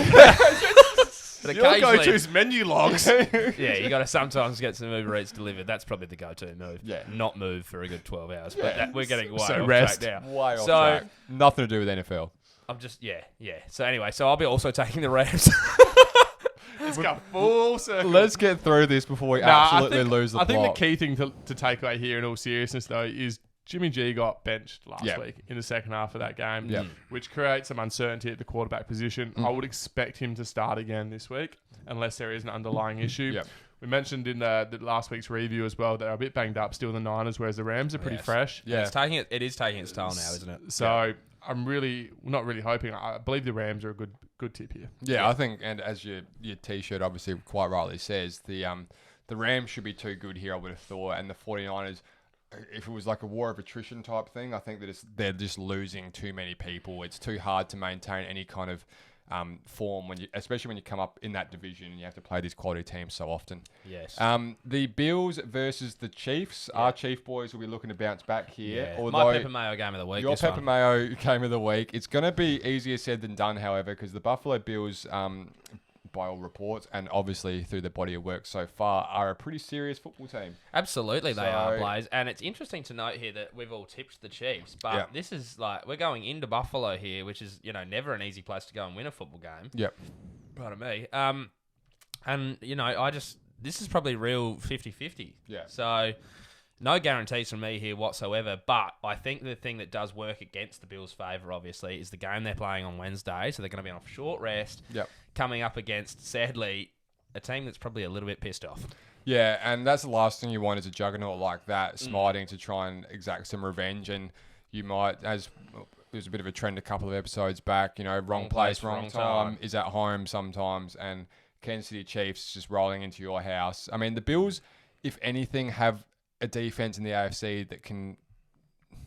But your go-to's menu logs. Yeah, you got to sometimes get some Uber Eats delivered. That's probably the go-to move. Yeah. Not move for a good 12 hours. But we're getting way off rest. track now. Way off track. Nothing to do with NFL. I'm just, yeah. So anyway, I'll be also taking the Rams. Let's go full circle. Let's get through this before we absolutely lose the plot. I think the key thing to take away here in all seriousness, though, is Jimmy G got benched last week in the second half of that game, which creates some uncertainty at the quarterback position. I would expect him to start again this week, unless there is an underlying issue. Yep. We mentioned in the last week's review as well, they're a bit banged up still, the Niners, whereas the Rams are pretty fresh. Yeah, it is taking its toll now, isn't it? So I'm not really hoping. I believe the Rams are a good tip here. Yeah, I think, and as your T-shirt obviously quite rightly says, the Rams should be too good here, I would have thought, and the 49ers, if it was like a war of attrition type thing, I think that they're just losing too many people. It's too hard to maintain any kind of form especially when you come up in that division and you have to play these quality teams so often. Yes. The Bills versus the Chiefs. Our Chief boys will be looking to bounce back here. Yeah. My Pepper Mayo game of the week. Your Pepper Mayo game of the week. It's going to be easier said than done, however, because the Buffalo Bills, by all reports, and obviously through the body of work so far, are a pretty serious football team. Absolutely, they are, Blaze. And it's interesting to note here that we've all tipped the Chiefs, but this is we're going into Buffalo here, which is, never an easy place to go and win a football game. Yep. Pardon me. And, this is probably real 50-50. Yeah. So, no guarantees from me here whatsoever, but I think the thing that does work against the Bills' favour, obviously, is the game they're playing on Wednesday, so they're going to be on short rest, coming up against, sadly, a team that's probably a little bit pissed off. Yeah, and that's the last thing you want is a juggernaut like that, smiting to try and exact some revenge, and you might, as there's a bit of a trend a couple of episodes back, wrong place, wrong time, is at home sometimes, and Kansas City Chiefs just rolling into your house. I mean, the Bills, if anything, have a defense in the AFC that can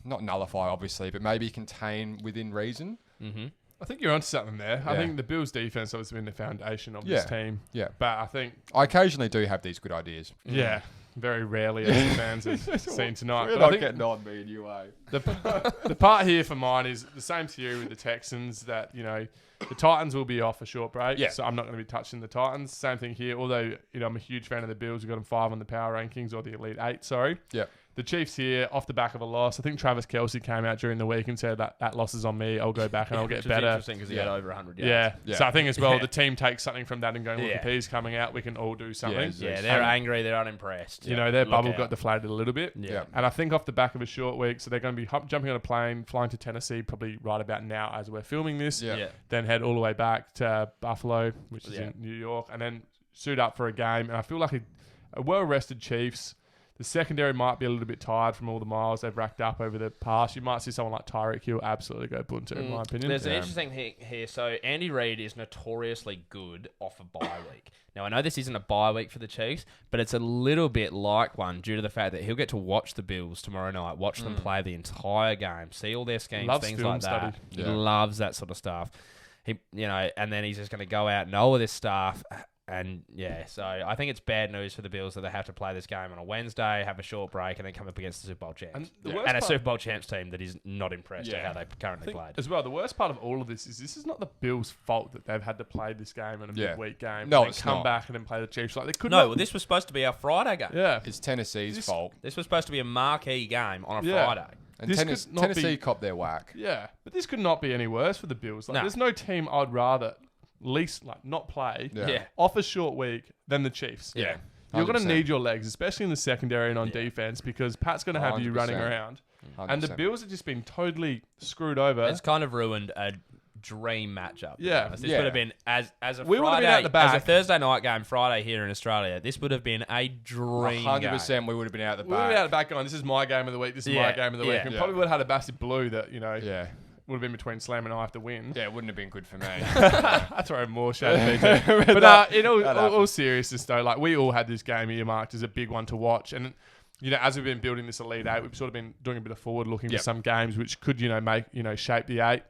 not nullify, obviously, but maybe contain within reason. Mm-hmm. I think you're onto something there. I think the Bills' defense has been the foundation of this team. Yeah. But I think... I occasionally do have these good ideas. Yeah. Very rarely, as the fans have seen tonight. We're But not I think getting on me and you, eh? the part here for mine is the same theory with the Texans that, the Titans will be off a short break. Yeah. So I'm not going to be touching the Titans. Same thing here. Although, I'm a huge fan of the Bills. We've got them 5 on the power rankings, or the Elite 8, sorry. Yeah. The Chiefs here, off the back of a loss. I think Travis Kelce came out during the week and said that loss is on me. I'll go back and I'll get better. Interesting because he had over 100 yards. Yeah. So I think as well, the team takes something from that and going, look, if he's coming out, we can all do something. Yeah, they're angry. They're unimpressed. Their bubble got deflated a little bit. Yeah. And I think off the back of a short week, so they're going to be jumping on a plane, flying to Tennessee probably right about now as we're filming this. Yeah. Then head all the way back to Buffalo, which is in New York, and then suit up for a game. And I feel like a well-rested Chiefs. The secondary might be a little bit tired from all the miles they've racked up over the past. You might see someone like Tyreek Hill absolutely go bunter, in my opinion. There's an interesting thing here. So Andy Reid is notoriously good off a bye week. Now, I know this isn't a bye week for the Chiefs, but it's a little bit like one due to the fact that he'll get to watch the Bills tomorrow night, watch them play the entire game, see all their schemes, Loves things film like that. study. He loves that sort of stuff. And then he's just going to go out and know all this stuff. And so I think it's bad news for the Bills that they have to play this game on a Wednesday, have a short break, and then come up against the Super Bowl champs. And a Super Bowl champs team that is not impressed at how they currently played. As well, the worst part of all of this is not the Bills' fault that they've had to play this game in a midweek game. No, and it's come not. back and then play the Chiefs. Like they could No, well, this was supposed to be our Friday game. Yeah. It's Tennessee's fault. This was supposed to be a marquee game on a Friday. And This could not Tennessee be- copped their whack. Yeah. But this could not be any worse for the Bills. Like, No. there's no team I'd rather least not play Yeah. off a short week than the Chiefs. Yeah. You're going to 100%. need your legs, especially in the secondary and on defense, because Pat's going to have you running 100%. around. And the 100%. Bills have just been totally screwed over. It's kind of ruined a dream matchup. to be Yeah. honest. This Yeah. would have been as a We would have Friday, been at the back. as a Thursday night game Friday here in Australia. This would have been a dream 100% we would have been out the we would have back. been out the back going, this is my game of the week, this is my Yeah. game of the week. Yeah. And Yeah. probably would have had a Basti Blue that, Yeah. would have been between Slam and I have to win. Yeah, it wouldn't have been good for me. I throw more shade at BT. But in all seriousness, though, like we all had this game earmarked as a big one to watch. And, as we've been building this Elite 8, we've sort of been doing a bit of forward looking for some games which could, make, shape the 8.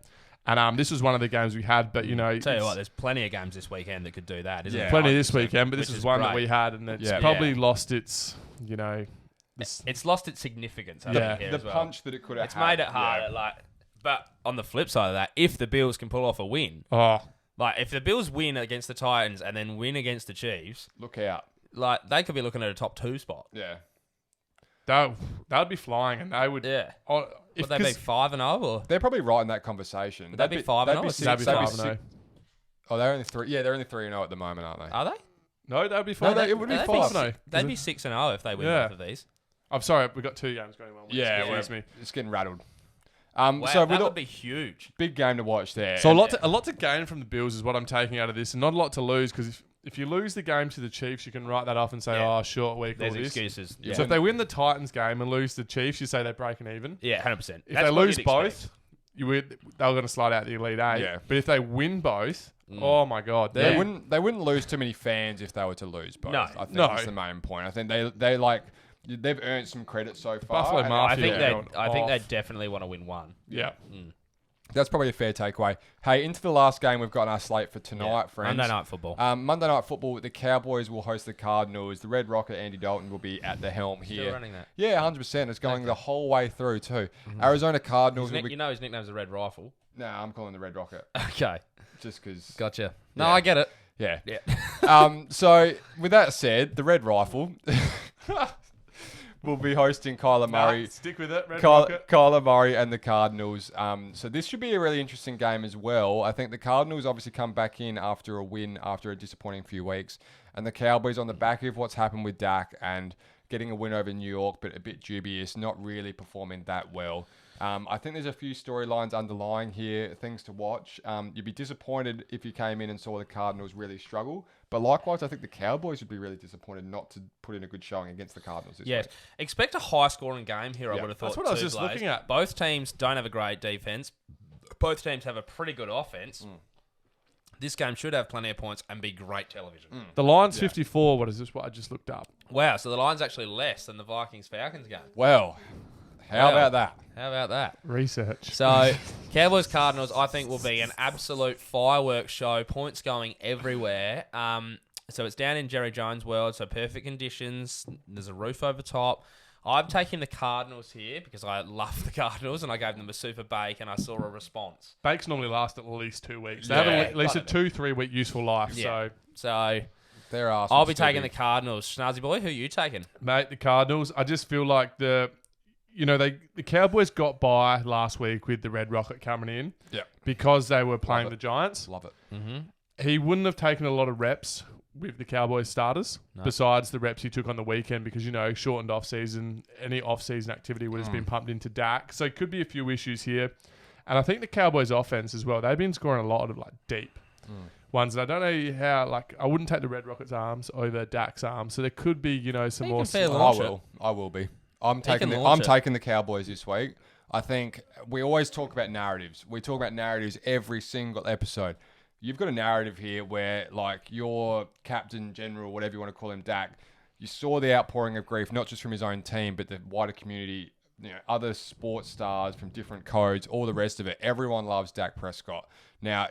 And this was one of the games we had, but, Tell you what, there's plenty of games this weekend that could do that, isn't there? plenty this weekend, but this Which is is one that great. we had, and it's Yeah. probably lost its, It's lost its significance, I think, here the as well. punch that it could have It's made it harder. Yeah. But on the flip side of that, if the Bills can pull off a win, if the Bills win against the Titans and then win against the Chiefs, Look out. they could be looking at a top 2 spot. Yeah. that would be flying, and they would. Yeah. Oh, Would they be 5-0 or? They're probably right in that conversation. Would they be 5-0? They'd be That'd That'd be they'd 5-0. Oh, they're only 3. Yeah, they're only 3-0 at the moment, aren't they? Are they? No, that would be No, 5-0. it would be They'd 5-0. They'd be 6-0 if they win Yeah. both of these. I'm sorry, we've got 2 games going on. Yeah, Excuse me. it's getting rattled. Wow, So that with would be huge. big game to watch there. So a lot to gain from the Bills is what I'm taking out of this, and not a lot to lose, because if you lose the game to the Chiefs, you can write that off and say, Yeah. short week, There's all this. excuses. Yeah. So if they win the Titans game and lose the Chiefs, you say they're breaking even. Yeah, 100%. If they lose both, they're going to slide out the Elite 8. Yeah. But if they win both, oh my God. they wouldn't lose too many fans if they were to lose both. No. I think No. that's the main point. I think they've earned some credit so far. Buffalo and Mafia. I think they off. definitely want to win one. Yeah. That's probably a fair takeaway. Hey, into the last game we've got on our slate for tonight, friends. Monday Night Football. Monday Night Football, the Cowboys will host the Cardinals. The Red Rocket, Andy Dalton, will be at the helm here. Still running that. Yeah, 100%. It's going the whole way through, too. Arizona Cardinals will be... You know his nickname's the Red Rifle. No, I'm calling the Red Rocket. Okay. Just because... Gotcha. No, Yeah. I get it. Yeah. Yeah. So, with that said, the Red Rifle will be hosting Kyler Murray. Stick with it, Red Rocket. Kyler Murray and the Cardinals. So this should be a really interesting game as well. I think the Cardinals obviously come back in after a win, after a disappointing few weeks. And the Cowboys on the back of what's happened with Dak and getting a win over New York, but a bit dubious, not really performing that well. I think there's a few storylines underlying here, things to watch. You'd be disappointed if you came in and saw the Cardinals really struggle. But likewise, I think the Cowboys would be really disappointed not to put in a good showing against the Cardinals this Yes. week. Expect a high-scoring game here, I Yeah, would have thought. that's what I was too, just Blaze. looking at. Both teams don't have a great defense. Both teams have a pretty good offense. This game should have plenty of points and be great television. The line's 54. What is this? What I just looked up. Wow, so the line's actually less than the Vikings-Falcons game. Well, How about that? How about that? Research. So, Cowboys Cardinals, I think, will be an absolute fireworks show. Points going everywhere. So it's down in Jerry Jones' world. So perfect conditions. There's a roof over top. I'm taking the Cardinals here because I love the Cardinals and I gave them a super bake and I saw a response. Bakes normally last at least 2 weeks. They have at least a 2-3 week useful life. Yeah. So I'll be taking the Cardinals. Schnazzy boy, who are you taking? Mate, the Cardinals. I just feel like the Cowboys got by last week with the Red Rocket coming in. Yeah. Because they were playing the Giants. Love it. Mm-hmm. He wouldn't have taken a lot of reps with the Cowboys starters, besides the reps he took on the weekend because, shortened off-season, any off-season activity would have been pumped into Dak. So it could be a few issues here. And I think the Cowboys offense as well, they've been scoring a lot of deep ones. And I don't know how, I wouldn't take the Red Rockets' arms over Dak's arms. So there could be, some more... I will be. I'm taking the Cowboys this week. I think we always talk about narratives. We talk about narratives every single episode. You've got a narrative here where, your captain, general, whatever you want to call him, Dak, you saw the outpouring of grief, not just from his own team, but the wider community, other sports stars from different codes, all the rest of it. Everyone loves Dak Prescott. Now,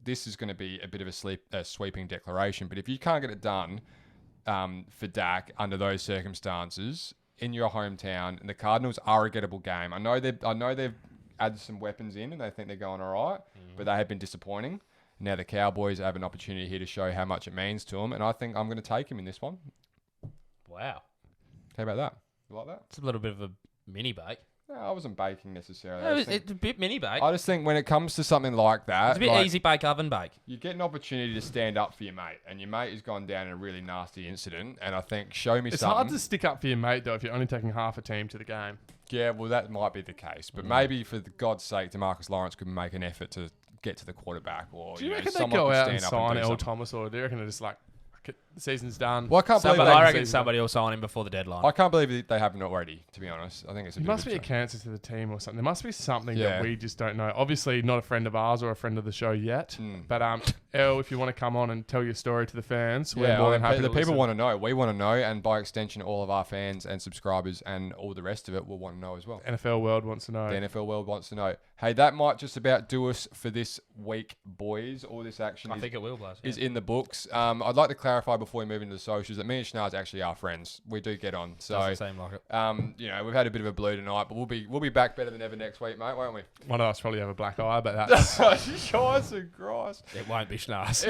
this is going to be a bit of a sweeping declaration, but if you can't get it done for Dak under those circumstances in your hometown, and the Cardinals are a gettable game. I know they've added some weapons in, and they think they're going all right, but they have been disappointing. Now the Cowboys have an opportunity here to show how much it means to them, and I think I'm going to take him in this one. Wow. How about that? You like that? It's a little bit of a mini bake. No, I wasn't baking necessarily. No, it's a bit mini bake. I just think when it comes to something like that... It's a bit easy bake, oven bake. You get an opportunity to stand up for your mate, and your mate has gone down in a really nasty incident, and I think, show me something... It's hard to stick up for your mate, though, if you're only taking half a team to the game. Yeah, well, that might be the case. But maybe, for God's sake, DeMarcus Lawrence could make an effort to get to the quarterback, or do you reckon they go out and sign Earl Thomas, or do you reckon they're just the season's done? Well, I reckon somebody will sign him before the deadline. I can't believe they haven't already, to be honest. I think it's It must be a cancer to the team or something. There must be something that we just don't know. Obviously, not a friend of ours or a friend of the show yet. But El, if you want to come on and tell your story to the fans, we're more than happy to listen. People want to know. We want to know, and by extension, all of our fans and subscribers and all the rest of it will want to know as well. NFL world wants to know. The NFL world wants to know. Hey, that might just about do us for this week, boys. All this action I think it will, Blas. Is in the books. I'd like to clarify before we move into the socials that me and Schnaz actually are friends. We do get on. So doesn't seem like it. We've had a bit of a blue tonight, but we'll be back better than ever next week, mate, won't we? One of us probably have a black eye, but that's... Jesus Christ. It won't be Schnaz.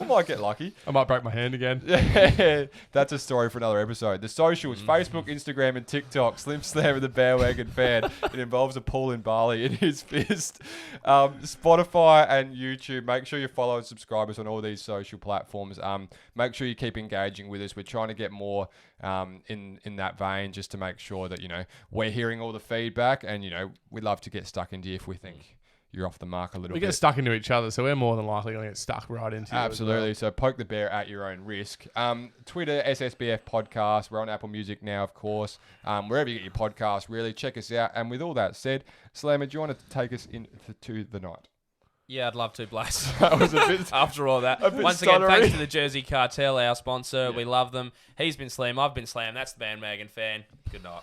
I might get lucky. I might break my hand again. Yeah, that's a story for another episode. The socials, Facebook, Instagram, and TikTok. Slim Slam and the Bandwagon Fan. It involves a pool in Bali in his fist. Spotify and YouTube. Make sure you follow and subscribe us on all these social platforms. Make sure you keep engaging with us. We're trying to get more in that vein, just to make sure that we're hearing all the feedback, and we love to get stuck into you if we think you're off the mark a little bit. We get stuck into each other, so we're more than likely going to get stuck right into it. Absolutely. So poke the bear at your own risk. Twitter, SSBF Podcast. We're on Apple Music now, of course. Wherever you get your podcasts, really, check us out. And with all that said, Slammer, do you want to take us into the night? Yeah, I'd love to, Blas. That was a bit... After all that. Once again, thanks to the Jersey Cartel, our sponsor. Yeah. We love them. He's been Slam. I've been Slam. That's the Bandwagon Fan. Good night.